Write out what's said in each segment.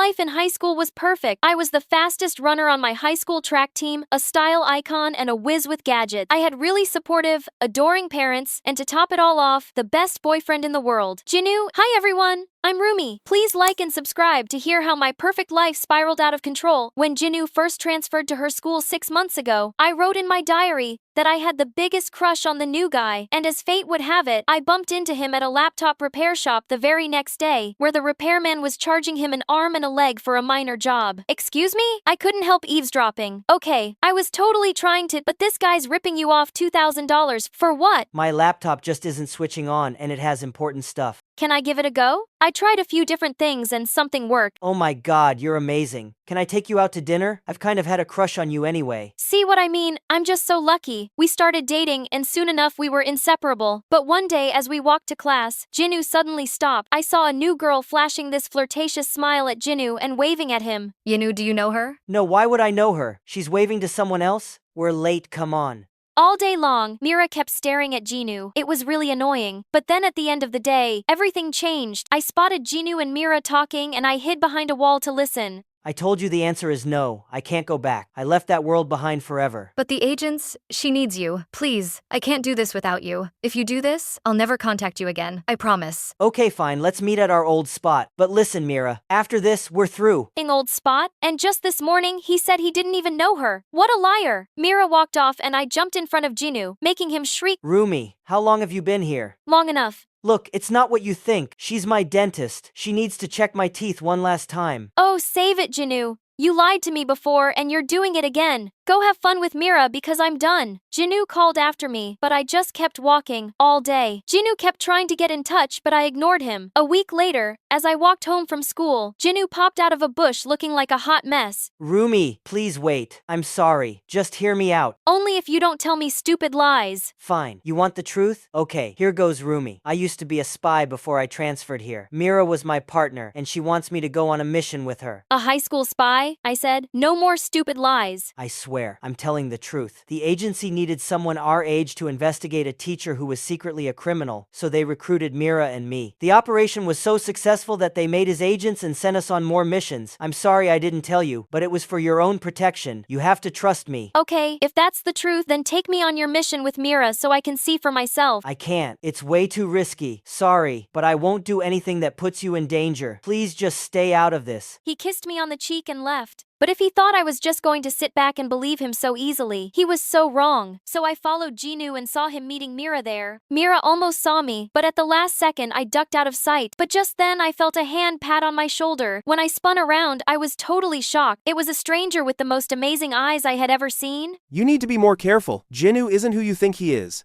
life in high school was perfect. I was the fastest runner on my high school track team, a style icon, and a whiz with gadgets. I had really supportive, adoring parents, and to top it all off, the best boyfriend in the world. Jinu, hi everyone! I'm Rumi. Please like and subscribe to hear how my perfect life spiraled out of control. When Jinu first transferred to her school 6 months ago, I wrote in my diary that I had the biggest crush on the new guy, and as fate would have it, I bumped into him at a laptop repair shop the very next day, where the repairman was charging him an arm and a leg for a minor job. Excuse me? I couldn't help eavesdropping. Okay, I was totally trying to, but this guy's ripping you off $2,000 for what? My laptop just isn't switching on and it has important stuff. Can I give it a go? I tried a few different things and something worked. Oh my god, you're amazing. Can I take you out to dinner? I've kind of had a crush on you anyway. See what I mean? I'm just so lucky. We started dating and soon enough we were inseparable. But one day as we walked to class, Jinu suddenly stopped. I saw a new girl flashing this flirtatious smile at Jinu and waving at him. Jinu, do you know her? No, why would I know her? She's waving to someone else? We're late, come on. All day long, Mira kept staring at Jinu. It was really annoying. But then at the end of the day, everything changed. I spotted Jinu and Mira talking and I hid behind a wall to listen. I told you the answer is no. I can't go back. I left that world behind forever. But the agents, she needs you. Please, I can't do this without you. If you do this, I'll never contact you again. I promise. Okay, fine, let's meet at our old spot. But listen, Mira, after this, we're through. Old spot? And just this morning, he said he didn't even know her. What a liar! Mira walked off and I jumped in front of Jinu, making him shriek. Rumi, how long have you been here? Long enough. Look, it's not what you think. She's my dentist. She needs to check my teeth one last time. Oh, save it, Jinu. You lied to me before and you're doing it again. Go have fun with Mira because I'm done. Jinu called after me, but I just kept walking all day. Jinu kept trying to get in touch, but I ignored him. A week later, as I walked home from school, Jinu popped out of a bush looking like a hot mess. Rumi, please wait. I'm sorry. Just hear me out. Only if you don't tell me stupid lies. Fine. You want the truth? Okay, here goes Rumi. I used to be a spy before I transferred here. Mira was my partner, and she wants me to go on a mission with her. A high school spy? I said. No more stupid lies. I swear, I'm telling the truth. The agency needed someone our age to investigate a teacher who was secretly a criminal, so they recruited Mira and me. The operation was so successful that they made us agents and sent us on more missions. I'm sorry I didn't tell you, but it was for your own protection. You have to trust me. Okay, if that's the truth, then take me on your mission with Mira so I can see for myself. I can't. It's way too risky. Sorry, but I won't do anything that puts you in danger. Please just stay out of this. He kissed me on the cheek and left. But if he thought I was just going to sit back and believe him so easily, he was so wrong. So I followed Jinu and saw him meeting Mira there. Mira almost saw me, but at the last second I ducked out of sight. But just then I felt a hand pat on my shoulder. When I spun around, I was totally shocked. It was a stranger with the most amazing eyes I had ever seen. You need to be more careful. Jinu isn't who you think he is.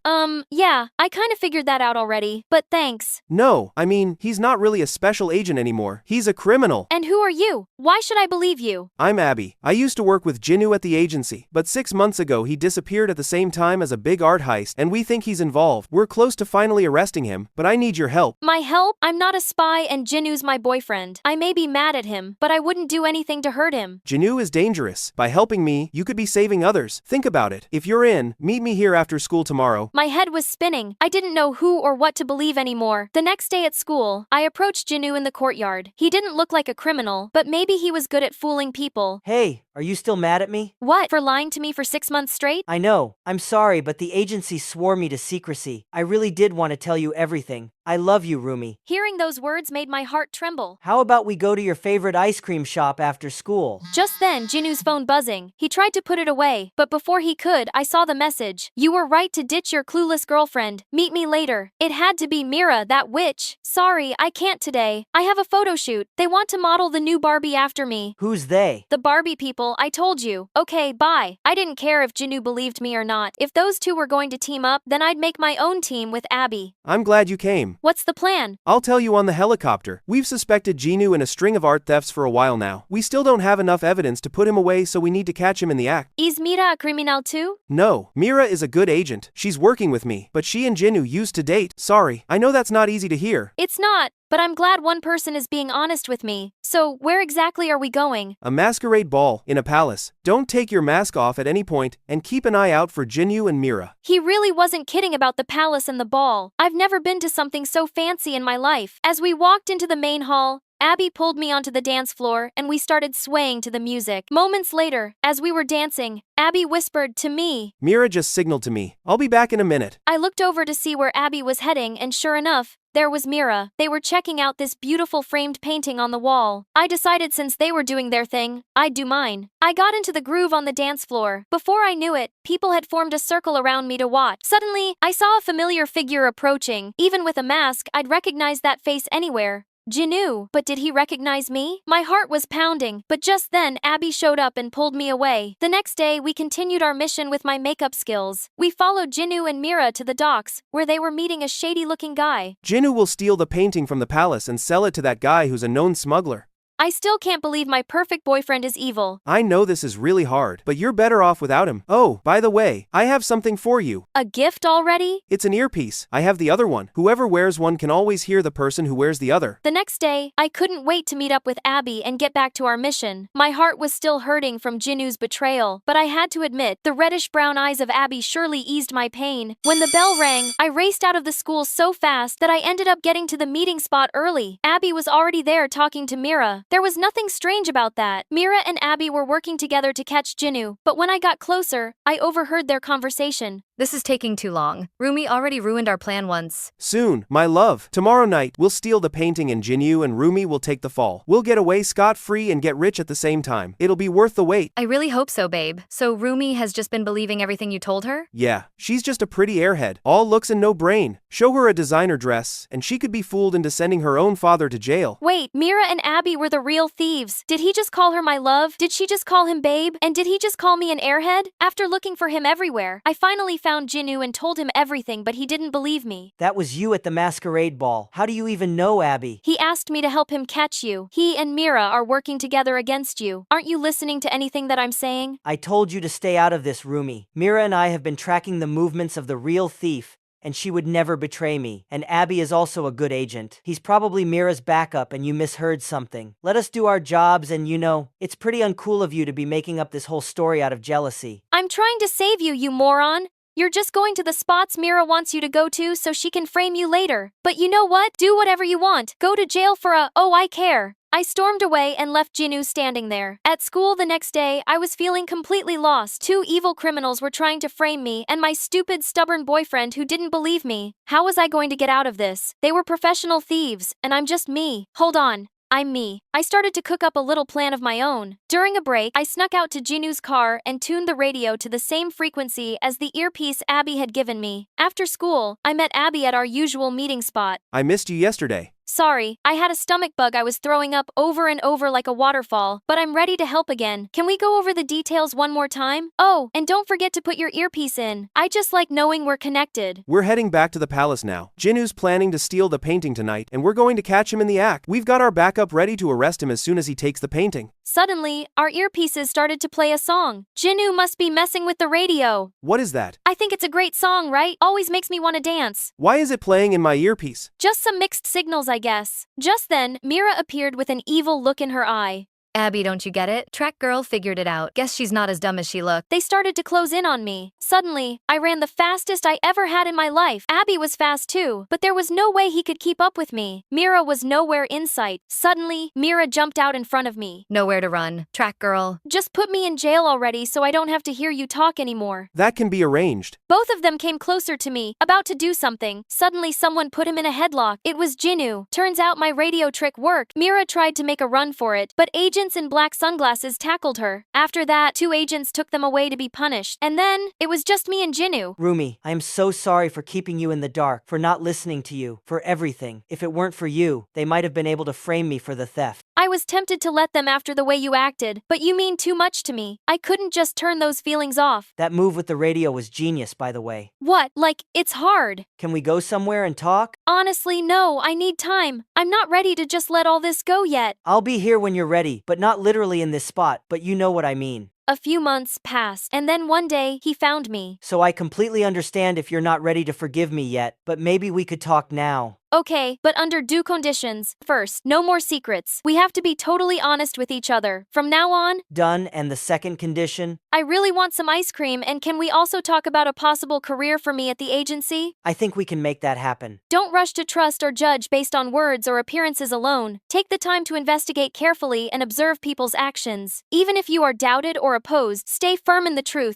Yeah, I kind of figured that out already, but thanks. No, I mean, he's not really a special agent anymore. He's a criminal. And who are you? Why should I believe you? I'm Abby. I used to work with Jinu at the agency, but 6 months ago he disappeared at the same time as a big art heist, and we think he's involved. We're close to finally arresting him, but I need your help. My help? I'm not a spy and Jinu's my boyfriend. I may be mad at him, but I wouldn't do anything to hurt him. Jinu is dangerous. By helping me, you could be saving others. Think about it. If you're in, meet me here after school tomorrow. My head was spinning. I didn't know who or what to believe anymore. The next day at school, I approached Jinu in the courtyard. He didn't look like a criminal, but maybe he was good at fooling people. Hey, are you still mad at me? What, for lying to me for 6 months straight? I know. I'm sorry, but the agency swore me to secrecy. I really did want to tell you everything. I love you, Rumi. Hearing those words made my heart tremble. How about we go to your favorite ice cream shop after school? Just then, Jinu's phone buzzing. He tried to put it away, but before he could, I saw the message. You were right to ditch your clueless girlfriend. Meet me later. It had to be Mira, that witch. Sorry, I can't today. I have a photo shoot. They want to model the new Barbie after me. Who's they? The Barbie people, I told you. Okay, bye. I didn't care if Jinu believed me or not. If those two were going to team up, then I'd make my own team with Abby. I'm glad you came. What's the plan? I'll tell you on the helicopter. We've suspected Jinu in a string of art thefts for a while now. We still don't have enough evidence to put him away, so we need to catch him in the act. Is Mira a criminal too? No, Mira is a good agent. She's working with me, but she and Jinu used to date. Sorry, I know that's not easy to hear. It's not. But I'm glad one person is being honest with me. So, where exactly are we going? A masquerade ball in a palace. Don't take your mask off at any point, and keep an eye out for Jinu and Mira. He really wasn't kidding about the palace and the ball. I've never been to something so fancy in my life. As we walked into the main hall, Abby pulled me onto the dance floor and we started swaying to the music. Moments later, as we were dancing, Abby whispered to me. Mira just signaled to me. I'll be back in a minute. I looked over to see where Abby was heading and sure enough, there was Mira. They were checking out this beautiful framed painting on the wall. I decided since they were doing their thing, I'd do mine. I got into the groove on the dance floor. Before I knew it, people had formed a circle around me to watch. Suddenly, I saw a familiar figure approaching. Even with a mask, I'd recognize that face anywhere. Jinu, but did he recognize me? My heart was pounding, but just then Abby showed up and pulled me away. The next day, we continued our mission with my makeup skills. We followed Jinu and Mira to the docks, where they were meeting a shady-looking guy. Jinu will steal the painting from the palace and sell it to that guy who's a known smuggler. I still can't believe my perfect boyfriend is evil. I know this is really hard, but you're better off without him. Oh, by the way, I have something for you. A gift already? It's an earpiece. I have the other one. Whoever wears one can always hear the person who wears the other. The next day, I couldn't wait to meet up with Abby and get back to our mission. My heart was still hurting from Jinu's betrayal, but I had to admit, the reddish-brown eyes of Abby surely eased my pain. When the bell rang, I raced out of the school so fast that I ended up getting to the meeting spot early. Abby was already there talking to Mira. There was nothing strange about that. Mira and Abby were working together to catch Jinu, but when I got closer, I overheard their conversation. This is taking too long. Rumi already ruined our plan once. Soon, my love. Tomorrow night, we'll steal the painting and Jinyu and Rumi will take the fall. We'll get away scot-free and get rich at the same time. It'll be worth the wait. I really hope so, babe. So Rumi has just been believing everything you told her? Yeah, she's just a pretty airhead. All looks and no brain. Show her a designer dress, and she could be fooled into sending her own father to jail. Wait, Mira and Abby were the real thieves. Did he just call her my love? Did she just call him babe? And did he just call me an airhead? After looking for him everywhere, I finally found Jinu and told him everything, but he didn't believe me. That was you at the masquerade ball. How do you even know Abby? He asked me to help him catch you. He and Mira are working together against you. Aren't you listening to anything that I'm saying? I told you to stay out of this, Rumi. Mira and I have been tracking the movements of the real thief, and she would never betray me. And Abby is also a good agent. He's probably Mira's backup and you misheard something. Let us do our jobs and it's pretty uncool of you to be making up this whole story out of jealousy. I'm trying to save you, you moron. You're just going to the spots Mira wants you to go to so she can frame you later. But you know what? Do whatever you want. Go to jail for oh, I care. I stormed away and left Jinu standing there. At school the next day, I was feeling completely lost. Two evil criminals were trying to frame me and my stupid, stubborn boyfriend who didn't believe me. How was I going to get out of this? They were professional thieves, and I'm just me. Hold on. I'm me. I started to cook up a little plan of my own. During a break, I snuck out to Jinu's car and tuned the radio to the same frequency as the earpiece Abby had given me. After school, I met Abby at our usual meeting spot. I missed you yesterday. Sorry, I had a stomach bug I was throwing up over and over like a waterfall, but I'm ready to help again. Can we go over the details one more time? Oh, and don't forget to put your earpiece in. I just like knowing we're connected. We're heading back to the palace now. Jinu's planning to steal the painting tonight, and we're going to catch him in the act. We've got our backup ready to arrest him as soon as he takes the painting. Suddenly, our earpieces started to play a song. Jinu must be messing with the radio. What is that? I think it's a great song, right? Always makes me want to dance. Why is it playing in my earpiece? Just some mixed signals, I guess. Just then, Mira appeared with an evil look in her eye. Abby, don't you get it? Track girl figured it out. Guess she's not as dumb as she looked. They started to close in on me. Suddenly, I ran the fastest I ever had in my life. Abby was fast too, but there was no way he could keep up with me. Mira was nowhere in sight. Suddenly, Mira jumped out in front of me. Nowhere to run. Track girl. Just put me in jail already so I don't have to hear you talk anymore. That can be arranged. Both of them came closer to me, about to do something. Suddenly, someone put him in a headlock. It was Jinu. Turns out my radio trick worked. Mira tried to make a run for it, but agents in black sunglasses tackled her. After that, two agents took them away to be punished. And then, it was just me and Jinu. Rumi, I am so sorry for keeping you in the dark, for not listening to you, for everything. If it weren't for you, they might have been able to frame me for the theft. I was tempted to let them after the way you acted, but you mean too much to me. I couldn't just turn those feelings off. That move with the radio was genius, by the way. What? Like, it's hard. Can we go somewhere and talk? Honestly, no, I need time. I'm not ready to just let all this go yet. I'll be here when you're ready, but not literally in this spot, but you know what I mean. A few months passed, and then one day, he found me. So I completely understand if you're not ready to forgive me yet, but maybe we could talk now. Okay, but under due conditions. First, no more secrets. We have to be totally honest with each other. From now on, Done. And the second condition? I really want some ice cream, and can we also talk about a possible career for me at the agency? I think we can make that happen. Don't rush to trust or judge based on words or appearances alone. Take the time to investigate carefully and observe people's actions. Even if you are doubted or opposed, stay firm in the truth.